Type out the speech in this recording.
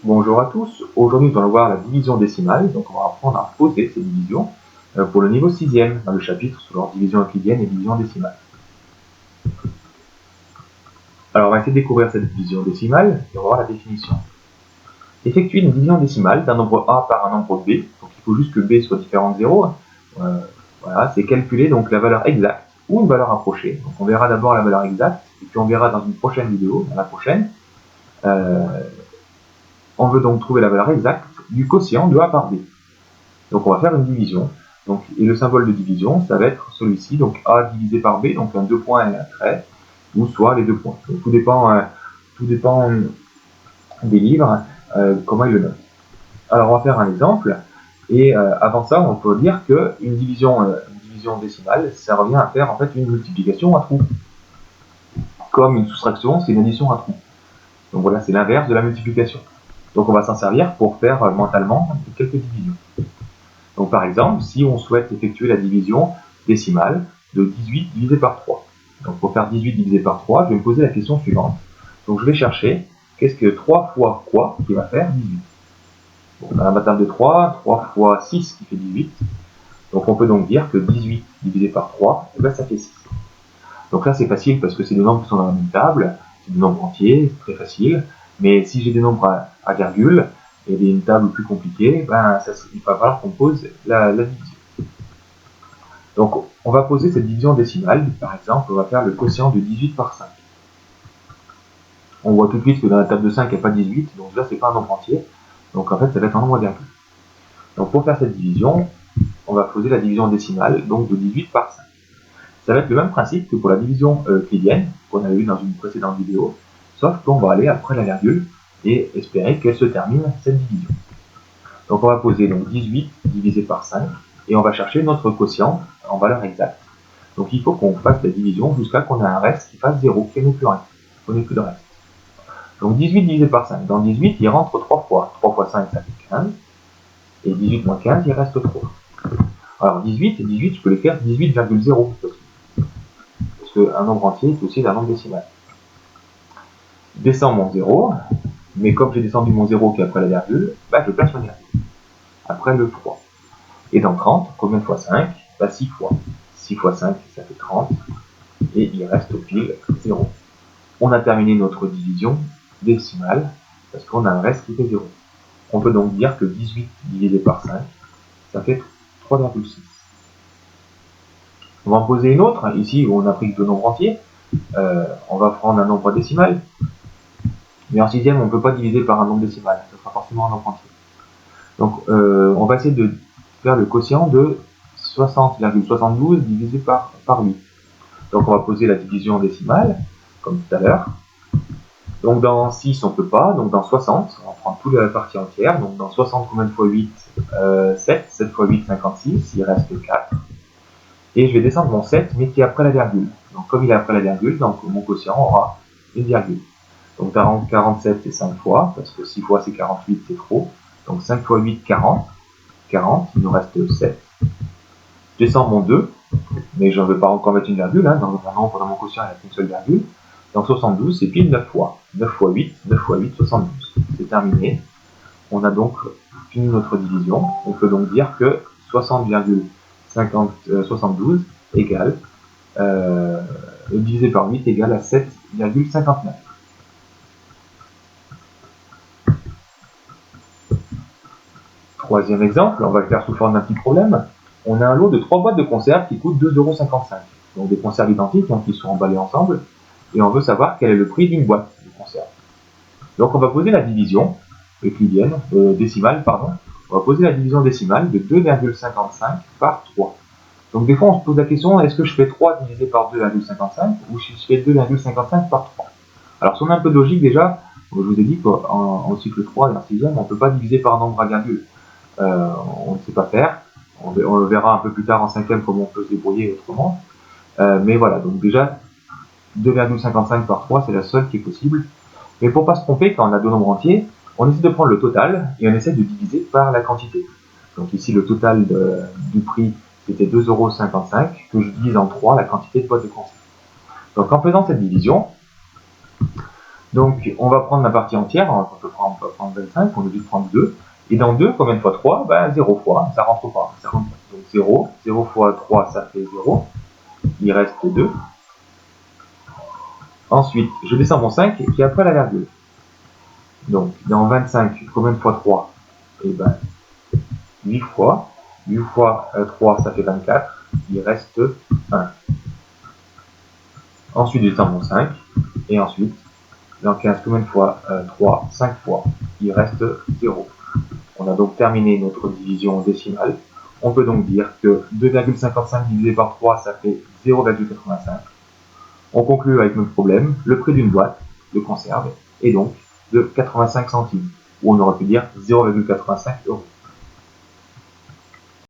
Bonjour à tous, aujourd'hui nous allons voir la division décimale, donc on va apprendre à poser ces divisions pour le niveau 6e dans le chapitre sur leur division euclidienne et division décimale. Alors on va essayer de découvrir cette division décimale et on va voir la définition. Effectuer une division décimale d'un nombre A par un nombre B, donc il faut juste que B soit différent de 0, voilà, c'est calculer donc la valeur exacte ou une valeur approchée. Donc on verra d'abord la valeur exacte et puis on verra dans une prochaine vidéo, dans la prochaine, on veut donc trouver la valeur exacte du quotient de A par B. Donc on va faire une division. Donc, et le symbole de division, ça va être celui-ci, donc A divisé par B, donc un 2 points et un trait, ou soit les 2 points. Donc tout dépend des livres, comment ils le notent. Alors on va faire un exemple, et avant ça, on peut dire qu'une division décimale, ça revient à faire en fait une multiplication à trous. Comme une soustraction, c'est une addition à trous. Donc voilà, c'est l'inverse de la multiplication. Donc on va s'en servir pour faire mentalement quelques divisions. Donc par exemple, si on souhaite effectuer la division décimale de 18 divisé par 3. Donc pour faire 18 divisé par 3, je vais me poser la question suivante. Donc je vais chercher, qu'est-ce que 3 fois quoi qui va faire 18 ? Bon, on a la table de 3, 3 fois 6 qui fait 18. Donc on peut donc dire que 18 divisé par 3, eh ben, ça fait 6. Donc là c'est facile parce que c'est des nombres qui sont dans la même table, c'est des nombres entiers, c'est très facile. Mais si j'ai des nombres à virgule, et une table plus compliquée, ben, il va falloir qu'on pose la division. Donc, on va poser cette division décimale. Par exemple, on va faire le quotient de 18 par 5. On voit tout de suite que dans la table de 5, il n'y a pas 18, donc là, c'est pas un nombre entier. Donc, en fait, ça va être un nombre à virgule. Donc, pour faire cette division, on va poser la division décimale, donc de 18 par 5. Ça va être le même principe que pour la division euclidienne, qu'on avait vu dans une précédente vidéo, sauf qu'on va aller après la virgule et espérer qu'elle se termine, cette division. Donc, on va poser donc 18 divisé par 5, et on va chercher notre quotient en valeur exacte. Donc il faut qu'on fasse la division jusqu'à qu'on ait un reste qui fasse 0, qu'il n'y ait plus rien, qu'on n'ait plus de reste. Donc 18 divisé par 5. Dans 18, il rentre 3 fois. 3 fois 5, ça fait 15. Et 18 moins 15, il reste 3. Alors 18 et 18, je peux les faire 18,0. Parce qu'un nombre entier est aussi un nombre décimal. Je descends mon 0, mais comme j'ai descendu mon 0 qui est après la virgule, je place ma virgule. Après le 3. Et dans 30, combien de fois 5 6 fois. 6 fois 5, ça fait 30. Et il reste au pile 0. On a terminé notre division décimale parce qu'on a un reste qui fait 0. On peut donc dire que 18 divisé par 5, ça fait 3,6. On va en poser une autre, ici où on a pris deux nombres entiers. On va prendre un nombre décimal. Mais en sixième, on ne peut pas diviser par un nombre décimal, ce sera forcément un nombre entier. Donc on va essayer de faire le quotient de 60,72 divisé par 8. Donc on va poser la division décimale, comme tout à l'heure. Donc dans 6, on ne peut pas. Donc dans 60, on va prendre toute la partie entière. Donc dans 60, combien de fois 8 7. 7 fois 8, 56. Il reste 4. Et je vais descendre mon 7, mais qui est après la virgule. Donc comme il est après la virgule, donc mon quotient aura une virgule. Donc 47, c'est 5 fois, parce que 6 fois c'est 48, c'est trop. Donc 5 fois 8, 40. 40, il nous reste 7. Je descends mon 2, mais je ne veux pas encore mettre une virgule. Dans mon quotient, il n'y a qu'une seule virgule. Donc 72, c'est pile 9 fois. 9 fois 8, 9 fois 8, 72. C'est terminé. On a donc fini notre division. On peut donc dire que 60,72 égale, divisé par 8 égale à 7,59. Troisième exemple, on va le faire sous forme d'un petit problème. On a un lot de 3 boîtes de conserve qui coûtent 2,55 €. Donc des conserves identiques qui sont emballées ensemble. Et on veut savoir quel est le prix d'une boîte de conserve. Donc on va poser la division euclidienne, décimale, pardon. On va poser la division décimale de 2,55 par 3. Donc des fois on se pose la question, est-ce que je fais 3 divisé par 2,55 ou si je fais 2,55 par 3 ? Alors si on a un peu de logique déjà, je vous ai dit qu'en cycle 3 et en 6e, on ne peut pas diviser par un nombre à virgule. On ne sait pas faire. On le verra un peu plus tard en 5e comment on peut se débrouiller autrement. Mais voilà, donc déjà 2,55 par 3, c'est la seule qui est possible. Mais pour ne pas se tromper, quand on a deux nombres entiers, on essaie de prendre le total et on essaie de diviser par la quantité. Donc ici, le total du prix, c'était 2,55 €, que je divise en 3 la quantité de boîtes de conserve. Donc en faisant cette division, Donc, on va prendre la partie entière, on peut prendre 25, on est obligé de prendre 2. Et dans 2, combien de fois 3? 0 fois, ça rentre pas. Ça rentre pas. Donc 0, 0 fois 3, ça fait 0. Il reste 2. Ensuite, je descends mon 5 qui est après la virgule. Donc, dans 25, combien de fois 3? 8 fois. 8 fois 3, ça fait 24. Il reste 1. Ensuite, je descends mon 5. Et ensuite, dans 15, combien de fois 3? 5 fois. Il reste 0. On a donc terminé notre division décimale. On peut donc dire que 2,55 divisé par 3, ça fait 0,85. On conclut avec notre problème. Le prix d'une boîte de conserve est donc de 85 centimes, ou on aurait pu dire 0,85 €.